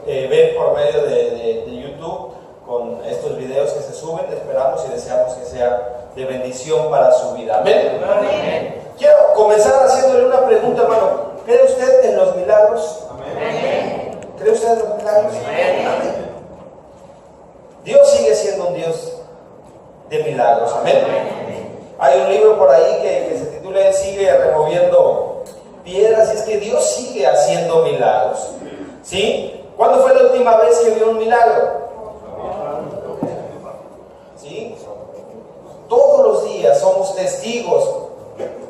ven por medio de YouTube con estos videos que se suben. Esperamos y deseamos que sea de bendición para su vida. Amén. Amén. Quiero comenzar haciéndole una pregunta, hermano. ¿Cree usted en los milagros? Amén. ¿Cree usted en los milagros? Amén. Dios sigue siendo un Dios de milagros. Amén. Hay un libro por ahí que se titula Él sigue removiendo piedras, y es que Dios sigue haciendo milagros. ¿Sí? ¿Cuándo fue la última vez que vio un milagro? ¿Sí? Todos los días somos testigos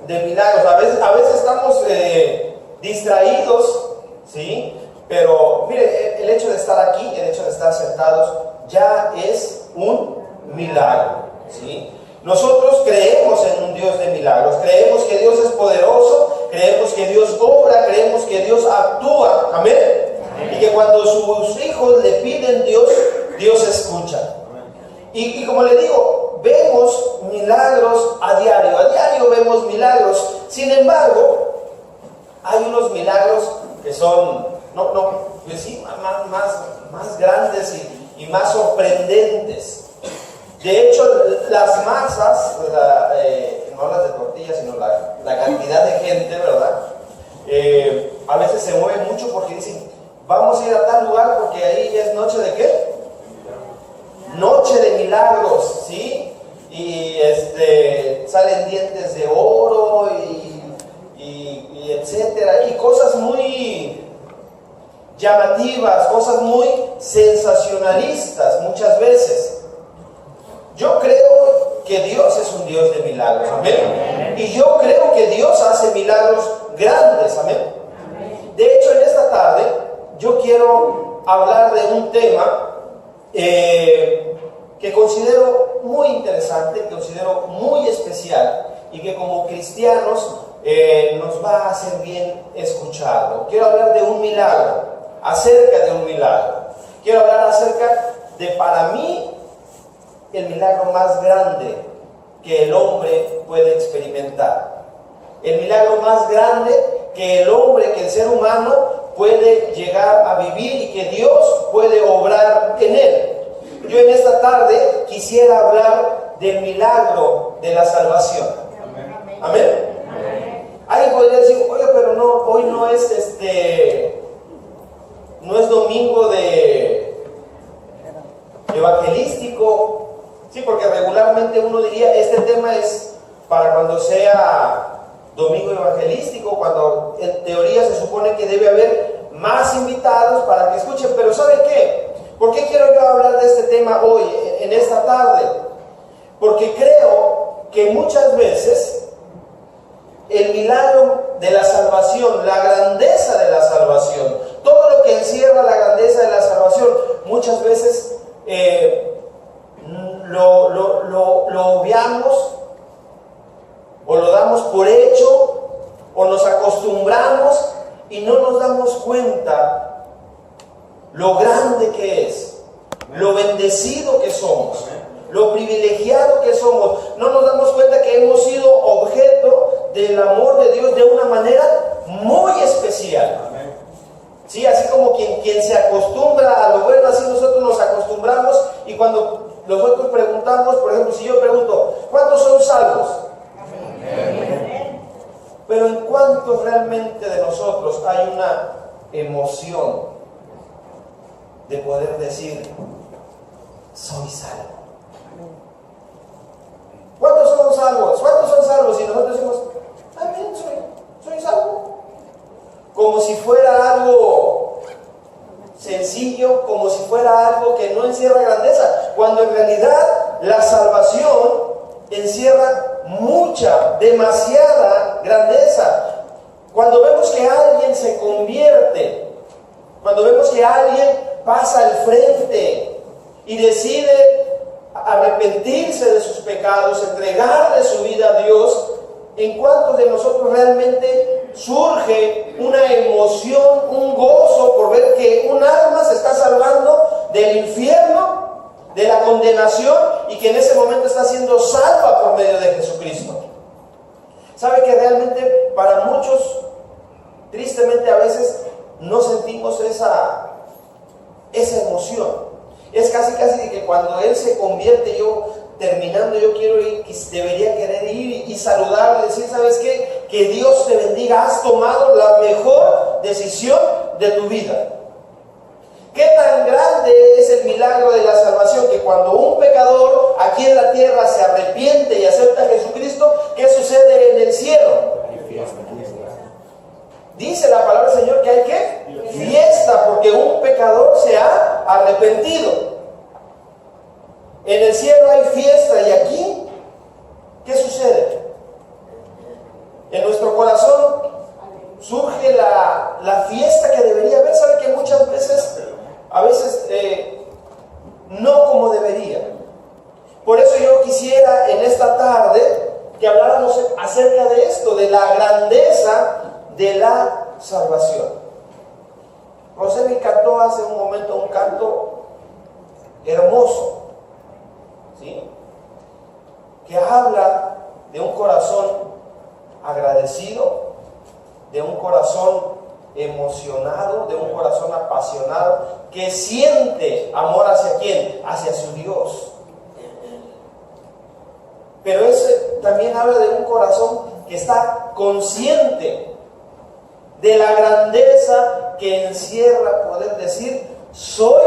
de milagros. A veces estamos distraídos, ¿sí? Pero mire, el hecho de estar aquí, el hecho de estar sentados, ya es un milagro, ¿sí? Nosotros creemos en un Dios de milagros, creemos que Dios es poderoso, creemos que Dios obra, creemos que Dios actúa, amén, y que cuando sus hijos le piden Dios escucha. Y como le digo, vemos milagros a diario vemos milagros. Sin embargo, hay unos milagros que son, pues sí, más grandes y más sorprendentes. De hecho, las masas, no las de tortillas, sino la cantidad de gente, ¿verdad? A veces se mueven mucho porque dicen, vamos a ir a tal lugar porque ahí es noche de ¿qué? Noche de milagros, ¿sí? Y salen dientes de oro y etcétera, y cosas muy llamativas, cosas muy sensacionalistas muchas veces. Yo creo que Dios es un Dios de milagros, amén. Y yo creo que Dios hace milagros grandes, amén. De hecho, en esta tarde yo quiero hablar de un tema que considero muy interesante, que considero muy especial y que como cristianos nos va a hacer bien escucharlo. Quiero hablar de un milagro, acerca de un milagro. Quiero hablar acerca de, para mí, el milagro más grande que el hombre puede experimentar. El milagro más grande que el hombre, que el ser humano puede llegar a vivir y que Dios puede obrar en él. Yo en esta tarde quisiera hablar del milagro de la salvación. Amén. Alguien podría decir, oye, pero no, hoy no es no es domingo de evangelístico. Sí, porque regularmente uno diría, este tema es para cuando sea domingo evangelístico, cuando en teoría se supone que debe haber más invitados para que escuchen. Pero ¿sabe qué? ¿Por qué quiero yo hablar de este tema hoy, en esta tarde? Porque creo que muchas veces el milagro de la salvación, la grandeza de la salvación, todo lo que encierra la grandeza de la salvación, muchas veces lo obviamos, o lo damos por hecho, o nos acostumbramos y no nos damos cuenta lo grande que es, lo bendecido que somos, lo privilegiado que somos. No nos damos cuenta que hemos sido objeto del amor de Dios de una manera muy especial. Sí, así como quien se acostumbra a lo bueno, así nosotros nos acostumbramos. Y cuando nosotros preguntamos, por ejemplo, si yo pregunto, ¿cuántos son salvos? Pero ¿en cuántos realmente de nosotros hay una emoción de poder decir, soy salvo? ¿Cuántos somos salvos? ¿Cuántos son salvos? Y nosotros decimos, también soy salvo. Como si fuera algo sencillo, como si fuera algo que no encierra grandeza, cuando en realidad la salvación encierra mucha, demasiada grandeza. Cuando vemos que alguien se convierte, cuando vemos que alguien pasa al frente y decide arrepentirse de sus pecados, entregarle su vida a Dios, ¿en cuántos de nosotros realmente surge una emoción, un gozo por ver que un alma se está salvando del infierno, de la condenación, y que en ese momento está siendo salva por medio de Jesucristo? ¿Sabe que realmente para muchos, tristemente a veces, no sentimos esa emoción. Es casi de que cuando Él se convierte, yo terminando, yo quiero ir, debería querer ir y saludarle, decir, ¿sabes qué? Que Dios te bendiga, has tomado la mejor decisión de tu vida. ¿Qué tan grande es el milagro de la salvación? Que cuando un pecador aquí en la tierra se arrepiente y acepta a Jesucristo, ¿qué sucede en el cielo? Dice la palabra del Señor que hay ¿qué? Fiesta, porque un pecador se ha arrepentido. En el cielo hay fiesta, y aquí, ¿qué sucede? En nuestro corazón surge la fiesta que debería haber. ¿Sabe que muchas veces, no como debería? Por eso yo quisiera en esta tarde que habláramos acerca de esto, de la grandeza de la salvación. Rosemi cantó hace un momento un canto hermoso, ¿sí? Que habla de un corazón agradecido, de un corazón emocionado, de un corazón apasionado, que siente amor hacia ¿quién? Hacia su Dios. Pero ese también habla de un corazón que está consciente de la grandeza que encierra poder decir, soy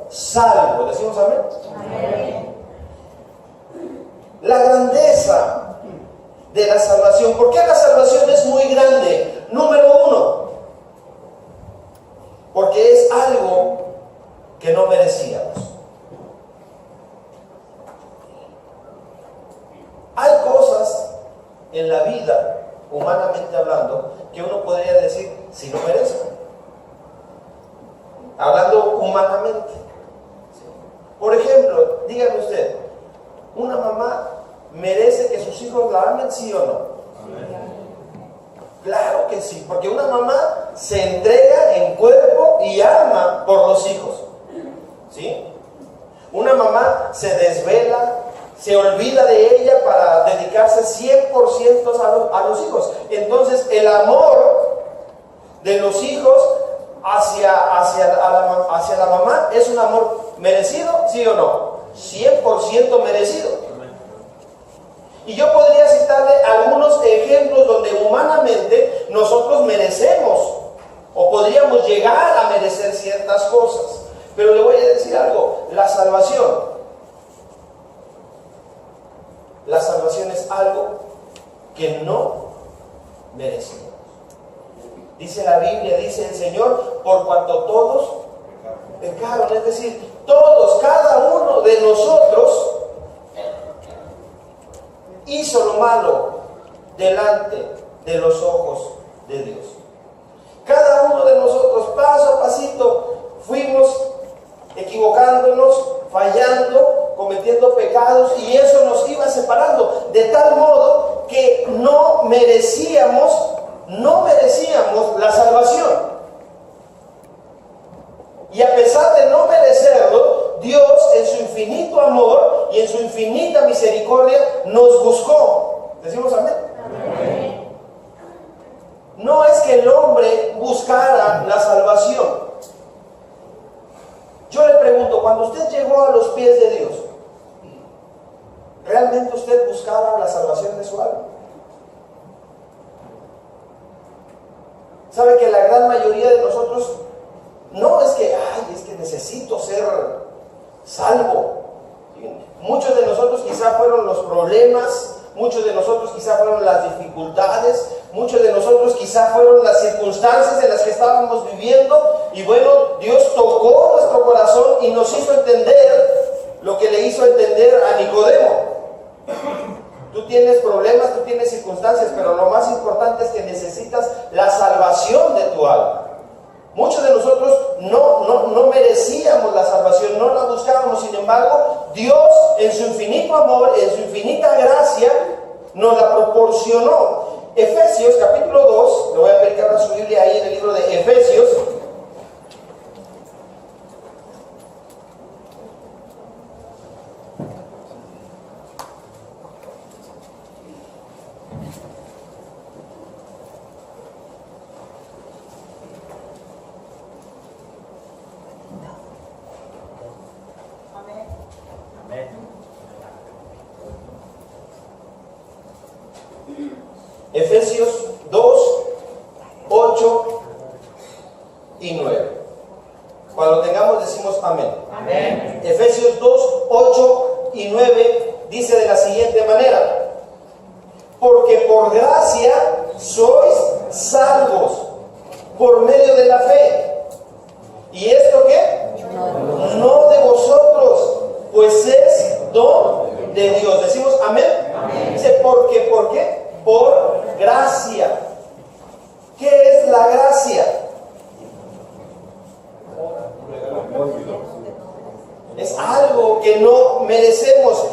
salvo. ¿Decimos amén? Amén. La grandeza de la salvación. ¿Por qué la salvación es muy grande? Número uno, porque es algo que no merecíamos. Hay cosas en la vida, humanamente hablando, que uno podría decir, si no merece. Hablando humanamente. Por ejemplo, dígame usted, ¿una mamá merece que sus hijos la amen, sí o no? Claro que sí, porque una mamá se entrega en cuerpo y alma por los hijos, ¿sí? Una mamá se desvela, se olvida de ella para dedicarse 100% a los hijos. Entonces el amor de los hijos hacia la mamá es un amor merecido, ¿sí o no? 100% merecido. Y yo podría citarle algunos ejemplos donde humanamente nosotros merecemos o podríamos llegar a merecer ciertas cosas. Pero le voy a decir algo, la salvación es algo que no merecemos. Dice la Biblia, dice el Señor, por cuanto todos pecaron, es decir, todos, cada uno de nosotros hizo lo malo delante de los ojos de Dios. Cada uno de nosotros, paso a pasito, fuimos equivocándonos, fallando, cometiendo pecados, y eso nos iba separando, de tal modo que no merecíamos la salvación. Y a pesar de no merecerlo, Dios en su infinito amor y en su infinita misericordia nos buscó. ¿Decimos amén? Amén. No es que el hombre buscara la salvación. Yo le pregunto, cuando usted llegó a los pies de Dios, ¿realmente usted buscaba la salvación de su alma? ¿Sabe que la gran mayoría de nosotros no es que necesito ser salvo? Muchos de nosotros quizá fueron los problemas, muchos de nosotros quizá fueron las dificultades, muchos de nosotros quizá fueron las circunstancias en las que estábamos viviendo, y bueno, Dios tocó nuestro corazón y nos hizo entender lo que le hizo entender a Nicodemo. Tú tienes problemas, tú tienes circunstancias, pero lo más importante es que necesitas la salvación de tu alma. Muchos de nosotros no merecíamos la salvación, no la buscábamos. Sin embargo, Dios en su infinito amor, en su infinita gracia, nos la proporcionó. Efesios capítulo 2, le voy a pedir que abra su Biblia ahí en el libro de Efesios. Efesios 2, 8 y 9. Cuando lo tengamos decimos amén. Amén. Efesios 2, 8 y 9 dice de la siguiente manera: porque por gracia sois salvos por medio de la fe. ¿Y esto qué? No de vosotros, pues es don de Dios. Decimos amén. Amén. Dice, ¿por qué? ¿Por qué? Por gracia. ¿Qué es la gracia? Es algo que no merecemos.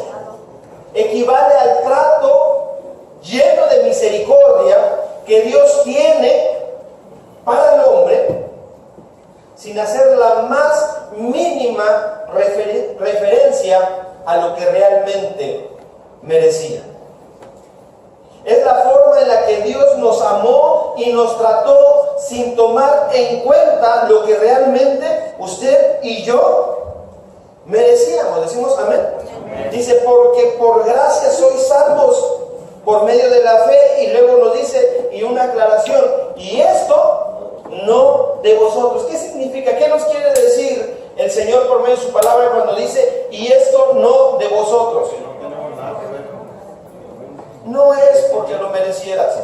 Equivale al trato lleno de misericordia que Dios tiene para el hombre, sin hacer la más mínima referencia a lo que realmente merecía. Es la forma en la que Dios nos amó y nos trató sin tomar en cuenta lo que realmente usted y yo merecíamos. Decimos amén. Amén. Dice, porque por gracia sois salvos por medio de la fe, y luego nos dice, y una aclaración, y esto no de vosotros. ¿Qué significa? ¿Qué nos quiere decir el Señor por medio de su palabra cuando dice, y esto no de vosotros? No es porque lo merecieras.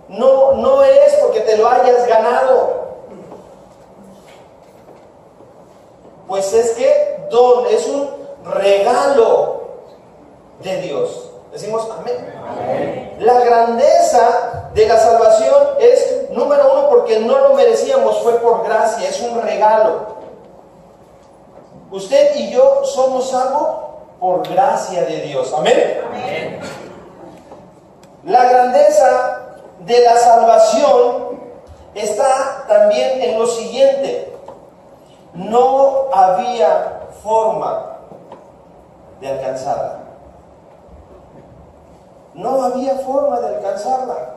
No es porque te lo hayas ganado. Pues es que don es un regalo de Dios. Decimos amén. Amén. La grandeza de la salvación es, número uno, porque no lo merecíamos, fue por gracia, es un regalo. Usted y yo somos salvos por gracia de Dios. Amén. Amén. La grandeza de la salvación está también en lo siguiente: no había forma de alcanzarla. No había forma de alcanzarla.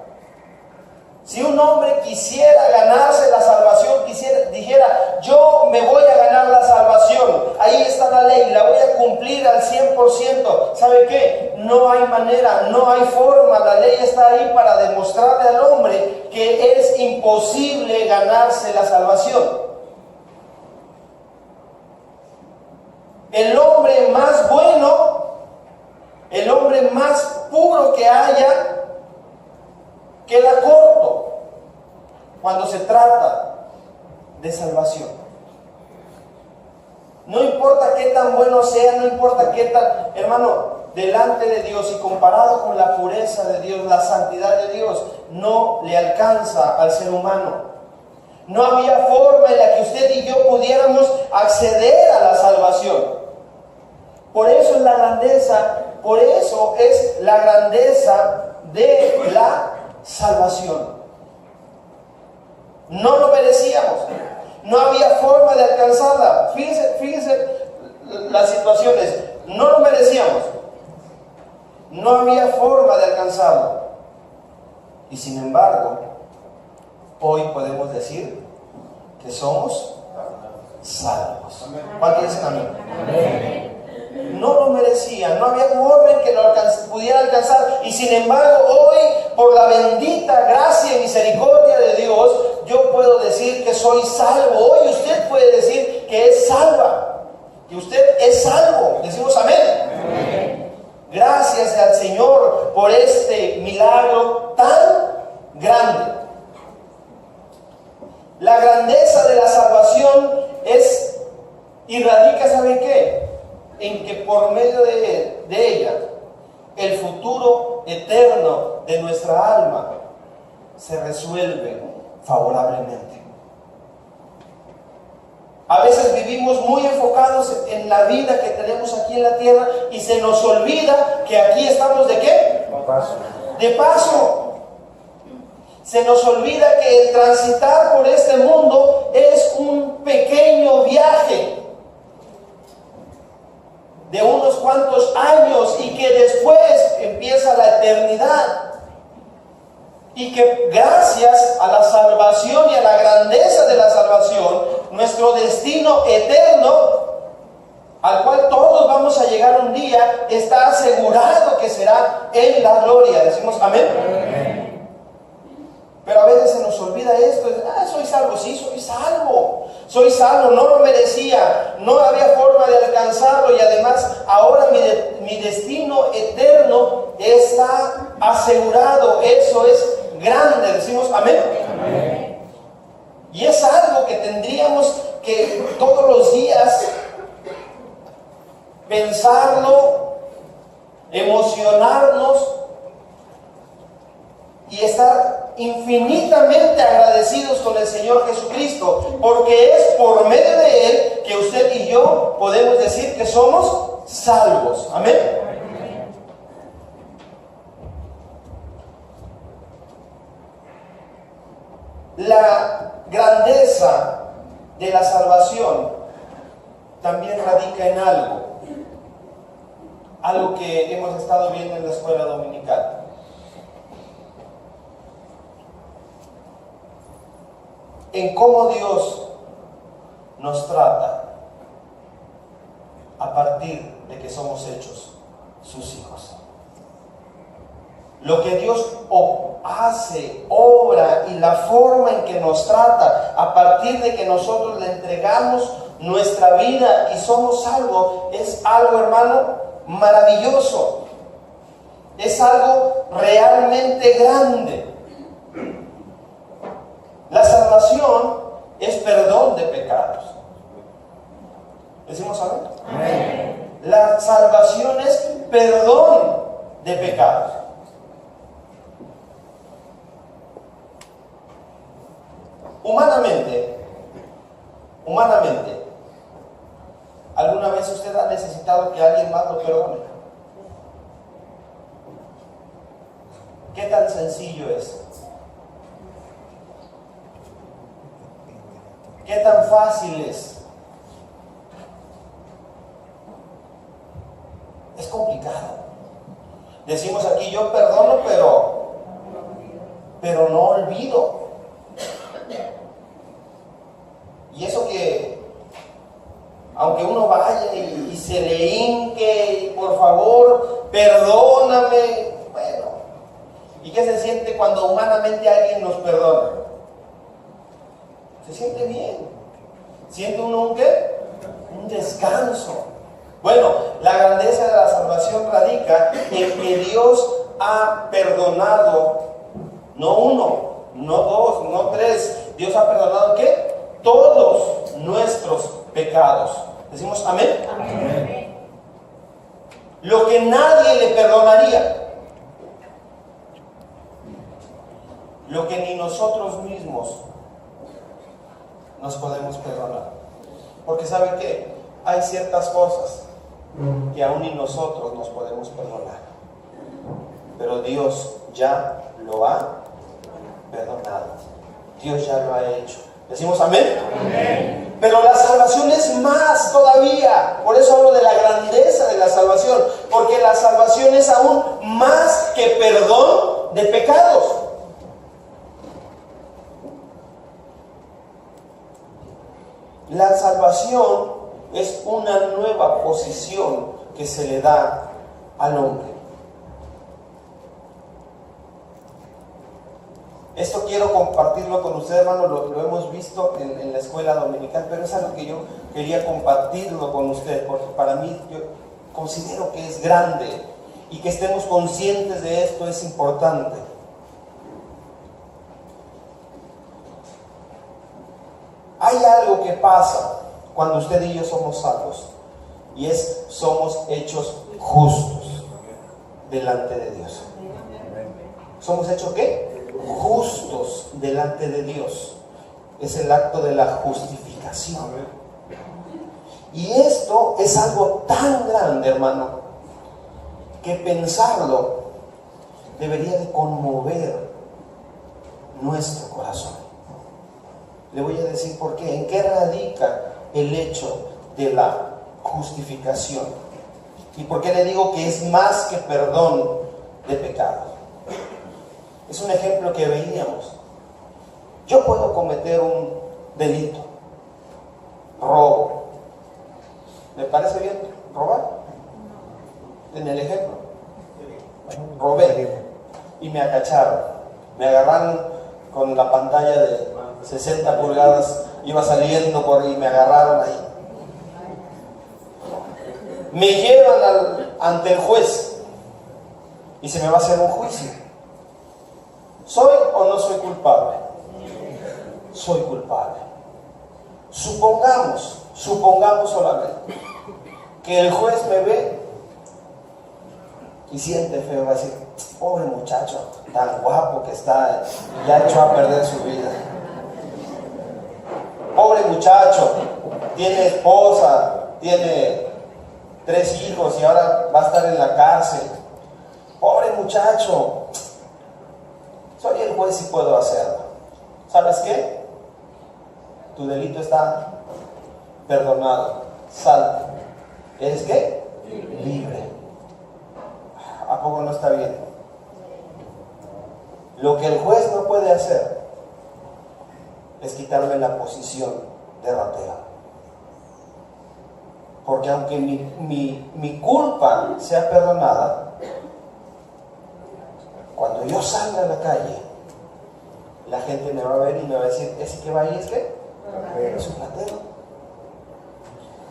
Si un hombre quisiera ganarse la salvación, dijera, yo me voy a ganar la salvación, ahí está la ley, la voy a cumplir al 100%. ¿Sabe qué? No hay manera, no hay forma. La ley está ahí para demostrarle al hombre que es imposible ganarse la salvación. El hombre más bueno, el hombre más puro que haya, queda corto cuando se trata de salvación. No importa qué tan bueno sea, no importa qué tan, hermano, delante de Dios y comparado con la pureza de Dios, la santidad de Dios, no le alcanza al ser humano. No había forma en la que usted y yo pudiéramos acceder a la salvación. Por eso es la grandeza, por eso es la grandeza de la salvación. No lo merecíamos, no había forma de alcanzarla. Fíjense las situaciones, no lo merecíamos, no había forma de alcanzarlo, y sin embargo hoy podemos decir que somos salvos. ¿Cuántos dicen amén? Amén. No lo merecía, no había forma en que lo pudiera alcanzar, y sin embargo hoy, por la bendita gracia y misericordia de Dios, yo puedo decir que soy salvo. Hoy usted puede decir que es salva, que usted es salvo. Decimos amén. Amén. Gracias al Señor por este milagro tan grande. La grandeza de la salvación es y radica, ¿saben qué? En que por medio de ella el futuro eterno de nuestra alma se resuelve favorablemente. A veces vivimos muy enfocados en la vida que tenemos aquí en la tierra y se nos olvida que aquí estamos ¿de qué? De paso. Se nos olvida que el transitar por este mundo es un pequeño viaje de unos cuantos años, y que después empieza la eternidad, y que gracias a la salvación y a la grandeza de la salvación, nuestro destino eterno al cual todos vamos a llegar un día, está asegurado que será en la gloria. Decimos amén. Amén. Pero a veces se nos olvida esto. Soy salvo. Sí, soy salvo. Soy salvo, no lo merecía, no había forma de alcanzarlo, y además ahora mi destino eterno está asegurado. Eso es grande. Decimos amén. Amén. Y es algo que tendríamos que todos los días pensarlo, emocionarnos y estar infinitamente agradecidos con el Señor Jesucristo, porque es por medio de Él que usted y yo podemos decir que somos salvos. Amén. La grandeza de la salvación también radica en algo que hemos estado viendo en la escuela dominical. En cómo Dios nos trata a partir de que somos hechos sus hijos. Lo que Dios hace, obra, y la forma en que nos trata a partir de que nosotros le entregamos nuestra vida y somos salvos, es algo, hermano, maravilloso. Es algo realmente grande. La salvación es perdón de pecados. ¿Decimos amén? Amén. La salvación es perdón de pecados. Humanamente, ¿alguna vez usted ha necesitado que alguien más lo perdone? ¿Qué tan sencillo es? ¿Qué tan fácil es? Es complicado. Decimos aquí, yo perdono, pero no olvido. Y eso que, aunque uno vaya y se le hinque, por favor, perdóname, bueno. ¿Y qué se siente cuando humanamente alguien nos perdona? Se siente bien. ¿Siente uno un qué? Un descanso. Bueno, la grandeza de la salvación radica en que Dios ha perdonado, no uno, no dos, no tres. Dios ha perdonado ¿qué? Todos nuestros pecados. Decimos amén. Amén. Lo que nadie le perdonaría, lo que ni nosotros mismos nos podemos perdonar. Porque ¿sabe qué? Hay ciertas cosas que aún ni nosotros nos podemos perdonar, pero Dios ya lo ha perdonado. Dios ya lo ha hecho. ¿Decimos amén? Amén. Pero la salvación es más todavía. Por eso hablo de la grandeza de la salvación, porque la salvación es aún más que perdón de pecados. La salvación es una nueva posición que se le da al hombre. Esto quiero compartirlo con ustedes, hermano. Lo hemos visto en la escuela dominical, pero es algo que yo quería compartirlo con ustedes, porque para mí yo considero que es grande, y que estemos conscientes de esto es importante. Hay algo que pasa cuando usted y yo somos salvos, y es somos hechos justos delante de Dios. ¿Somos hechos qué? Justos delante de Dios. Es el acto de la justificación. Y esto es algo tan grande, hermano, que pensarlo debería de conmover nuestro corazón. Le voy a decir por qué. ¿En qué radica el hecho de la justificación? ¿Y por qué le digo que es más que perdón de pecados? Es un ejemplo que veíamos. Yo puedo cometer un delito, robo. ¿Me parece bien? en el ejemplo. Robé y me acacharon. Me agarraron con la pantalla de 60 pulgadas, iba saliendo por ahí y me agarraron ahí. Me llevan ante el juez y se me va a hacer un juicio. ¿Soy o no soy culpable? Soy culpable. Supongamos solamente que el juez me ve y siente feo, va a decir, pobre muchacho, tan guapo que está, ya echó a perder su vida. Pobre muchacho, tiene esposa, tiene 3 hijos y ahora va a estar en la cárcel. Pobre muchacho, soy el juez y puedo hacerlo. ¿Sabes qué? Tu delito está perdonado, salvo. ¿Eres qué? Libre. ¿A poco no está bien? Lo que el juez no puede hacer es quitarme la posición de ratero. Porque aunque mi culpa sea perdonada, cuando yo salga a la calle, la gente me va a ver y me va a decir, ¿ese que va ahí es qué? Es un ratero.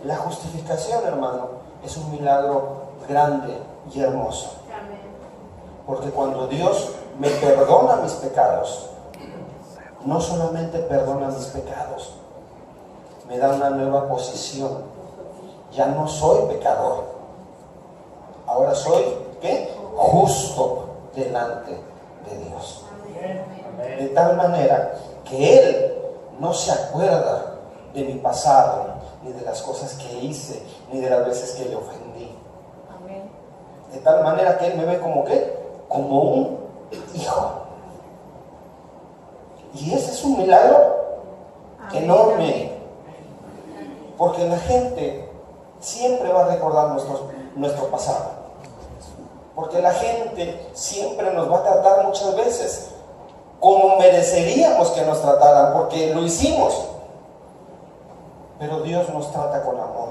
La justificación, hermano, es un milagro grande y hermoso. Porque cuando Dios me perdona mis pecados, no solamente perdona mis pecados, me da una nueva posición. Ya no soy pecador. Ahora soy, ¿qué? Justo delante de Dios. De tal manera que Él no se acuerda de mi pasado, ni de las cosas que hice, ni de las veces que le ofendí. De tal manera que Él me ve como ¿qué? Como un hijo. Y ese es un milagro enorme. Porque la gente siempre va a recordar nuestro pasado. Porque la gente siempre nos va a tratar muchas veces como mereceríamos que nos trataran, porque lo hicimos. Pero Dios nos trata con amor.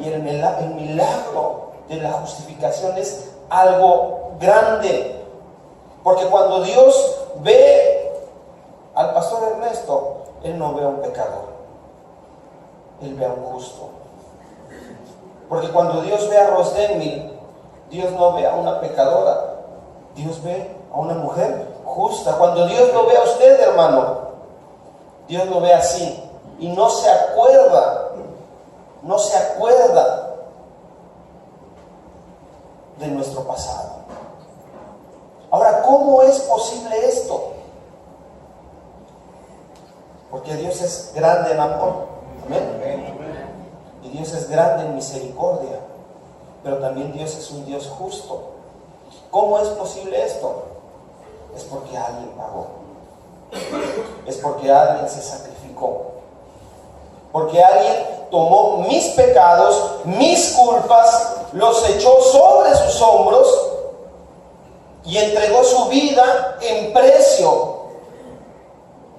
Y el milagro de la justificación es algo grande. Porque cuando Dios ve al pastor Ernesto, Él no ve a un pecador, Él ve a un justo. Porque cuando Dios ve a Rosdemil, Dios no ve a una pecadora, Dios ve a una mujer justa. Cuando Dios lo ve a usted, hermano, Dios lo ve así y no se acuerda de nuestro pasado. Ahora, ¿cómo es posible esto? Porque Dios es grande en amor. Amén. Y Dios es grande en misericordia. Pero también Dios es un Dios justo. ¿Cómo es posible esto? Es porque alguien pagó. Es porque alguien se sacrificó. Porque alguien tomó mis pecados, mis culpas, los echó sobre sus hombros y entregó su vida en precio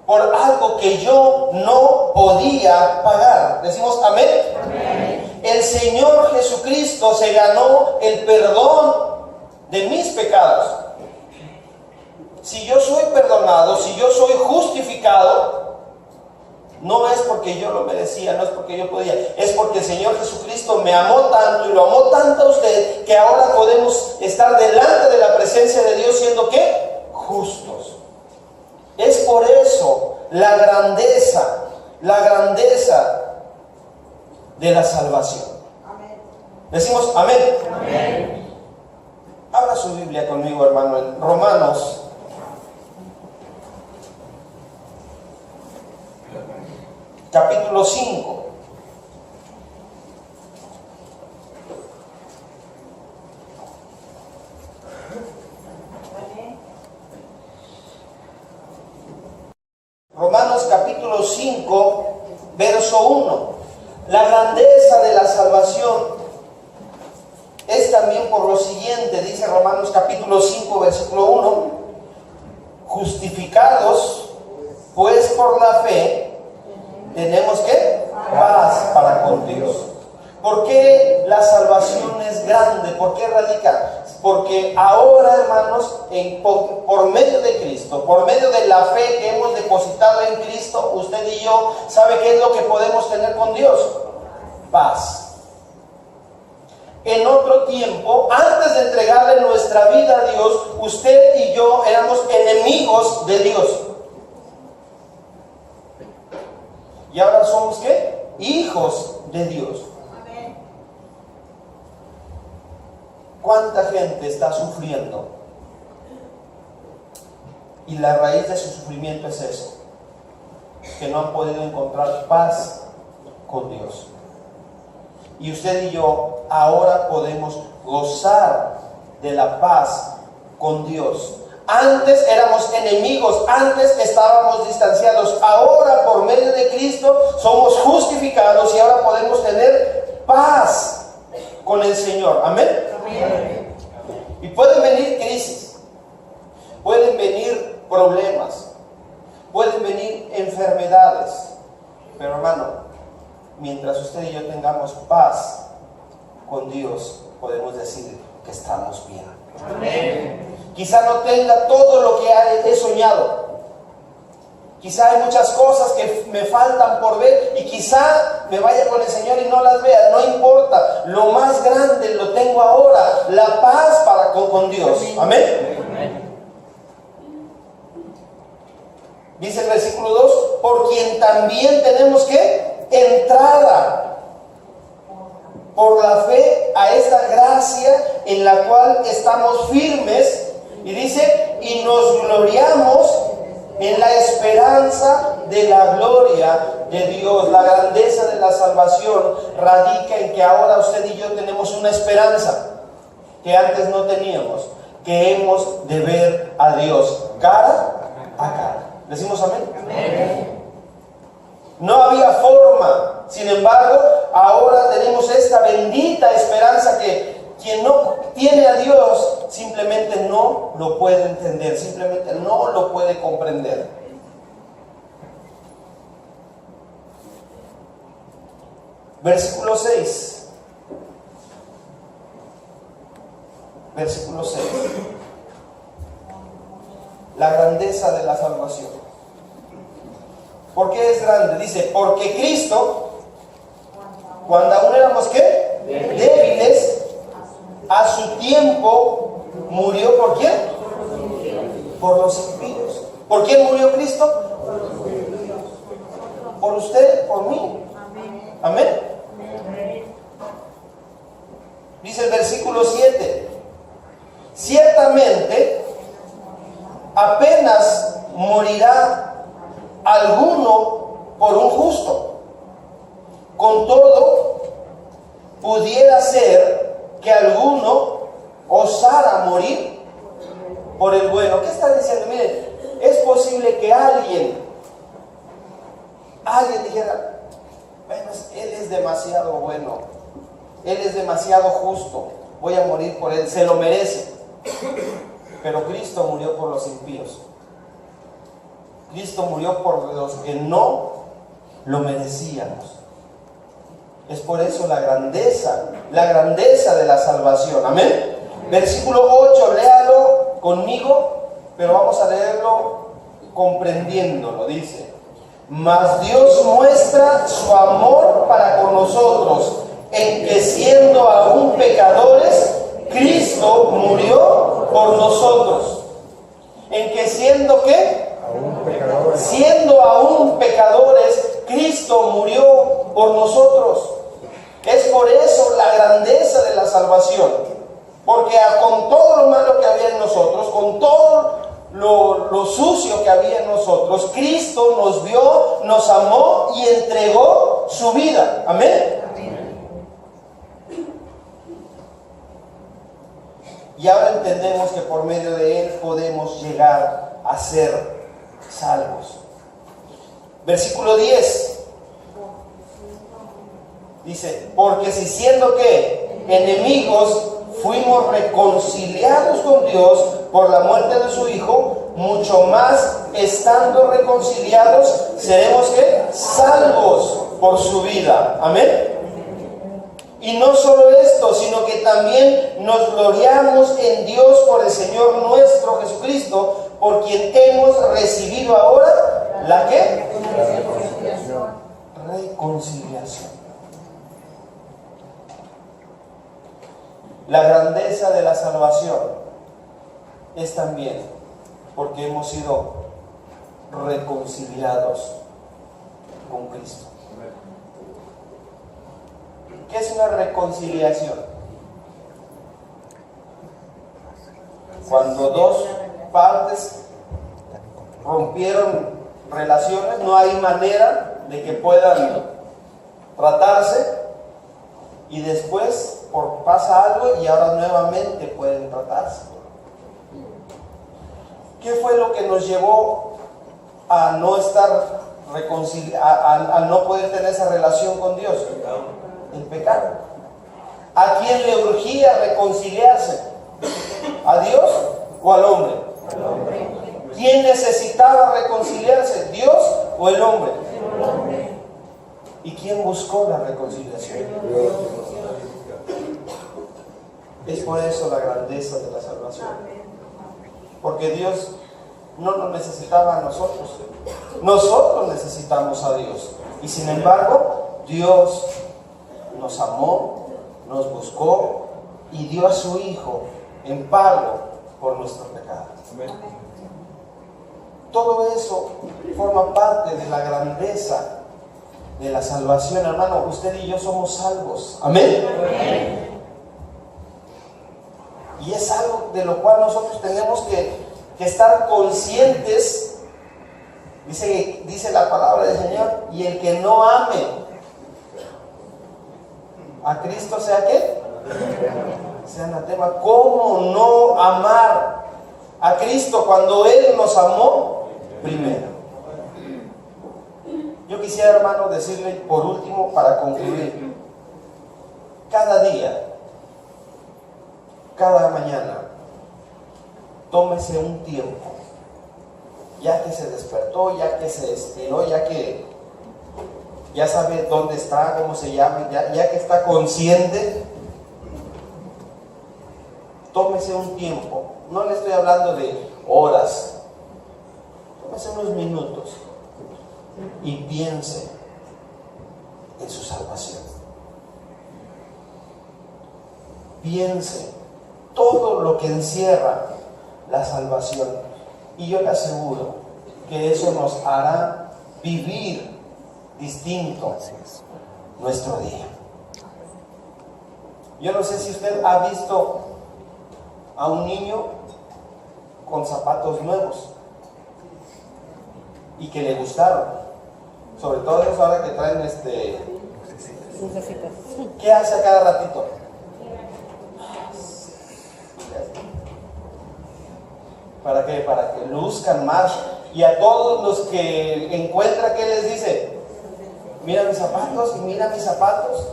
por algo que yo no podía pagar. Decimos amén. Amén. El Señor Jesucristo se ganó el perdón de mis pecados. Si yo soy perdonado, si yo soy justificado, no es porque yo lo merecía, no es porque yo podía, es porque el Señor Jesucristo me amó tanto y lo amó tanto a usted, que ahora podemos estar delante de la presencia de Dios siendo ¿qué? Justos. Es por eso la grandeza de la salvación. Amén. Decimos amén. Amén. Abra su Biblia conmigo, hermano, en Romanos capítulo 5. Romanos capítulo 5, verso 1. La grandeza de la salvación es también por lo siguiente, dice Romanos capítulo 5, versículo 1. Justificados, pues por la fe, tenemos ¿qué? Paz para con Dios. ¿Por qué la salvación es grande? ¿Por qué radica? Porque ahora, hermanos, por medio de Cristo, por medio de la fe que hemos depositado en Cristo, usted y yo, ¿sabe qué es lo que podemos tener con Dios? Paz. En otro tiempo, antes de entregarle nuestra vida a Dios, usted y yo éramos enemigos de Dios. Y ahora somos ¿qué? Hijos de Dios. ¿Cuánta gente está sufriendo? Y la raíz de su sufrimiento es eso, que no han podido encontrar paz con Dios. Y usted y yo ahora podemos gozar de la paz con Dios. Antes éramos enemigos, antes estábamos distanciados. Ahora, por medio de Cristo, somos justificados y ahora podemos tener paz con el Señor. Amén. Amén. Y pueden venir crisis, pueden venir problemas, pueden venir enfermedades. Pero hermano, mientras usted y yo tengamos paz con Dios, podemos decir que estamos bien. Amén. Quizá no tenga todo lo que he soñado. Quizá hay muchas cosas que me faltan por ver y quizá me vaya con el Señor y no las vea. No importa. Lo más grande lo tengo ahora. La paz con Dios. Amén. Amén. Dice el versículo 2, por quien también tenemos que entrada por la fe a esta gracia en la cual estamos firmes. Y dice, y nos gloriamos en la esperanza de la gloria de Dios. La grandeza de la salvación radica en que ahora usted y yo tenemos una esperanza que antes no teníamos, que hemos de ver a Dios cara a cara. ¿Decimos amén? Amén. No había forma, sin embargo, ahora tenemos esta bendita esperanza que quien no tiene a Dios simplemente no lo puede entender, simplemente no lo puede comprender. Versículo 6. Versículo 6. La grandeza de la salvación. ¿Por qué es grande? Dice, porque Cristo, cuando aún éramos ¿qué? Débiles, a su tiempo murió. ¿Por quién? Por los impíos. ¿Por quién murió Cristo? Por usted, por mí. Amén. Dice el versículo 7. Ciertamente apenas morirá alguno por un justo. Con todo, pudiera ser que alguno osara morir por el bueno. ¿Qué está diciendo? Miren, es posible que alguien dijera, bueno, él es demasiado bueno, él es demasiado justo, voy a morir por él, se lo merece. Pero Cristo murió por los impíos. Cristo murió por los que no lo merecíamos. Es por eso la grandeza de la salvación. Amén. Versículo 8, léalo conmigo, pero vamos a leerlo comprendiéndolo. Dice, mas Dios muestra su amor para con nosotros, en que siendo aún pecadores, Cristo murió por nosotros. En que siendo ¿qué? Siendo aún pecadores, Cristo murió por nosotros. Es por eso la grandeza de la salvación, porque con todo lo malo que había en nosotros, con todo lo sucio que había en nosotros, Cristo nos vio, nos amó y entregó su vida. Amén. Y ahora entendemos que por medio de Él podemos llegar a ser salvos. Versículo 10. Dice, porque si siendo que enemigos fuimos reconciliados con Dios por la muerte de su Hijo, mucho más estando reconciliados seremos ¿qué? Salvos por su vida. Amén. Y no solo esto, sino que también nos gloriamos en Dios por el Señor nuestro Jesucristo, por quien hemos recibido ahora, ¿la qué? Reconciliación. La grandeza de la salvación es también porque hemos sido reconciliados con Cristo. ¿Qué es una reconciliación? Cuando dos partes rompieron relaciones, no hay manera de que puedan tratarse y después pasa algo y ahora nuevamente pueden tratarse. ¿Qué fue lo que nos llevó a no estar a no poder tener esa relación con Dios? El pecado. ¿A quién le urgía reconciliarse? ¿A Dios o al hombre? ¿Quién necesitaba reconciliarse? ¿Dios o el hombre? ¿Y quién buscó la reconciliación? Es por eso la grandeza de la salvación. Porque Dios no nos necesitaba a nosotros. Nosotros necesitamos a Dios. Y sin embargo, Dios nos amó, nos buscó y dio a su Hijo en pago por nuestro pecado. Todo eso forma parte de la grandeza de la salvación, hermano. Usted y yo somos salvos. Amén. Y es algo de lo cual nosotros tenemos que estar conscientes. Dice la palabra del Señor, y el que no ame a Cristo, ¿sea qué? Sea anatema. ¿Cómo no amar a Cristo cuando Él nos amó primero? Yo quisiera, hermano, decirle por último, para concluir, cada día, cada mañana, tómese un tiempo, ya que se despertó, ya que se estiró, ya que ya sabe dónde está, cómo se llama, ya que está consciente, tómese un tiempo. No le estoy hablando de horas, tómese unos minutos y piense en su salvación. Piense todo lo que encierra la salvación, y yo le aseguro que eso nos hará vivir distinto nuestro día. Yo no sé si usted ha visto a un niño con zapatos nuevos y que le gustaron, sobre todo esos ahora que traen ¿qué hace a cada ratito? ¿Para qué? Para que luzcan más. Y a todos los que encuentra, ¿qué les dice? Mira mis zapatos, mira mis zapatos.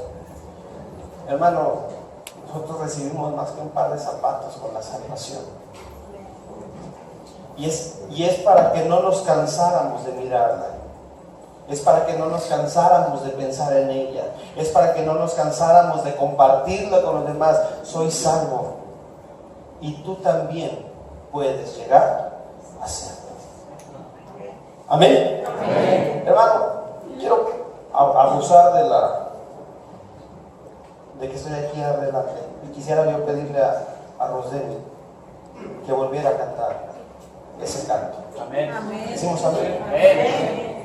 Hermano, nosotros recibimos más que un par de zapatos con la salvación. Y es para que no nos cansáramos de mirarla. Es para que no nos cansáramos de pensar en ella. Es para que no nos cansáramos de compartirla con los demás. Soy salvo. Y tú también puedes llegar a serlo. Amén. Amén. Hermano, quiero abusar de que estoy aquí adelante. Y quisiera yo pedirle a Rosdeni que volviera a cantar ese canto. Amén. Decimos amén. Amén.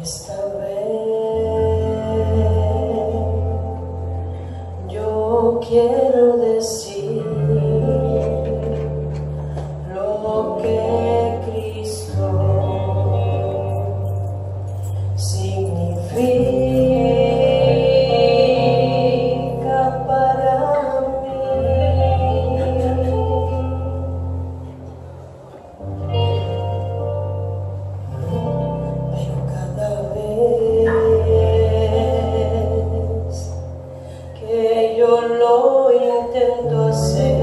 Esta vez yo quiero decir lo que Cristo significa para mí. intento hacer,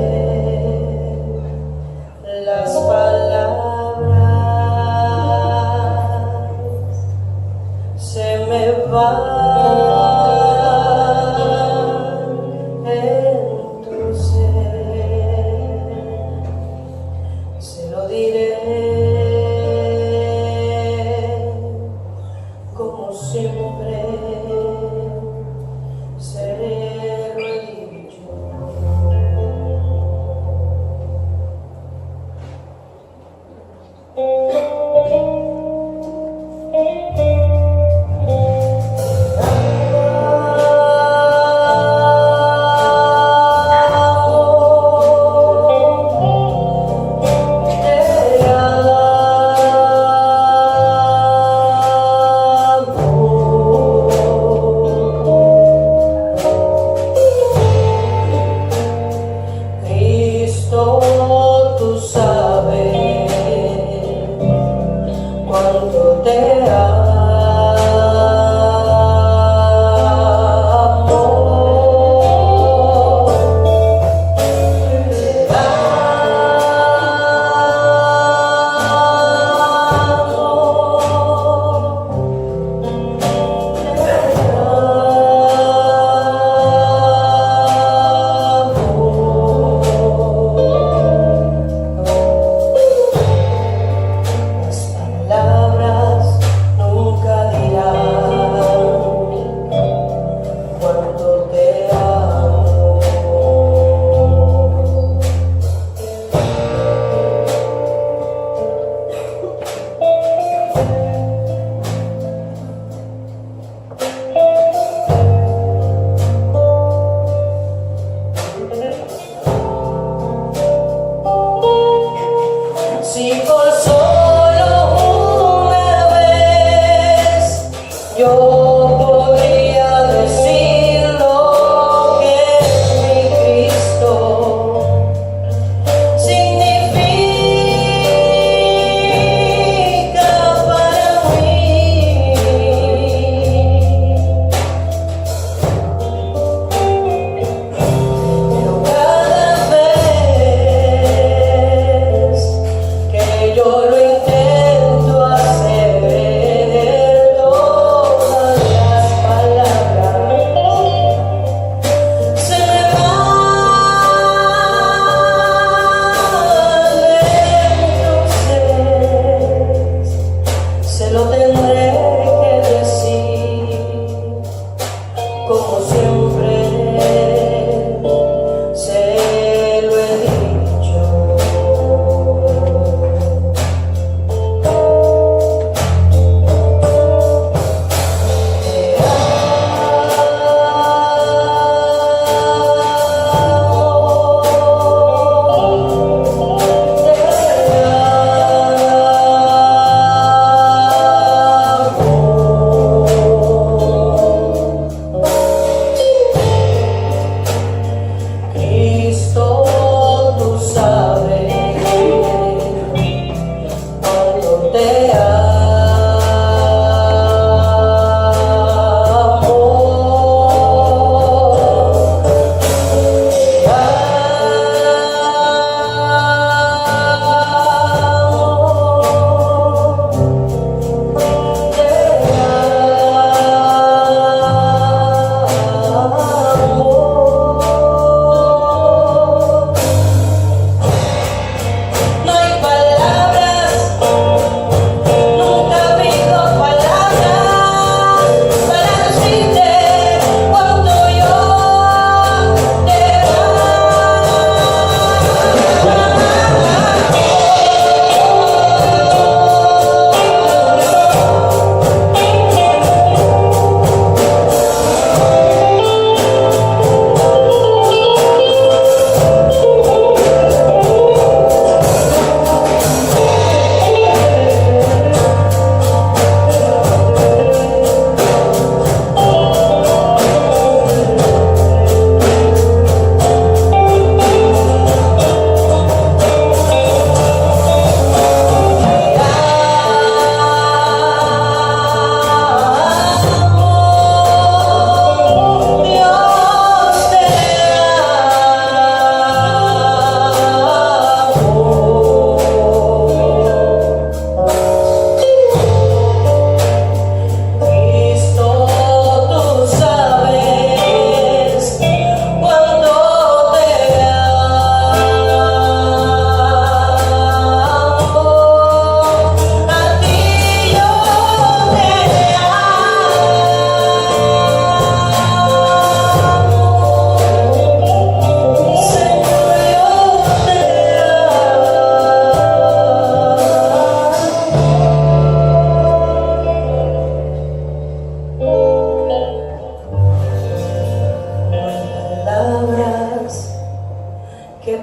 las palabras se me van en tu ser. Se lo diré como siempre, seré lo he dicho. Cristo, tú sabes cuánto te amo. Palabras nunca dirán cuánto te amo. Si por solo una vez yo podría decir lo que mi Cristo significa para mí. Pero cada vez que yo lo intento hacer, todas las palabras se me van. Entonces se lo tendré que decir como siempre se lo he dicho. Te amo.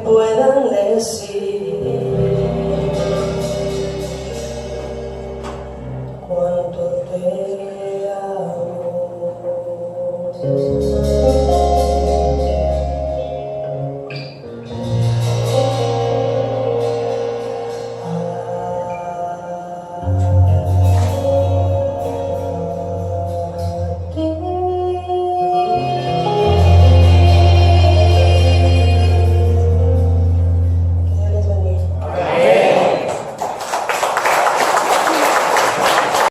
puedan decir cuánto te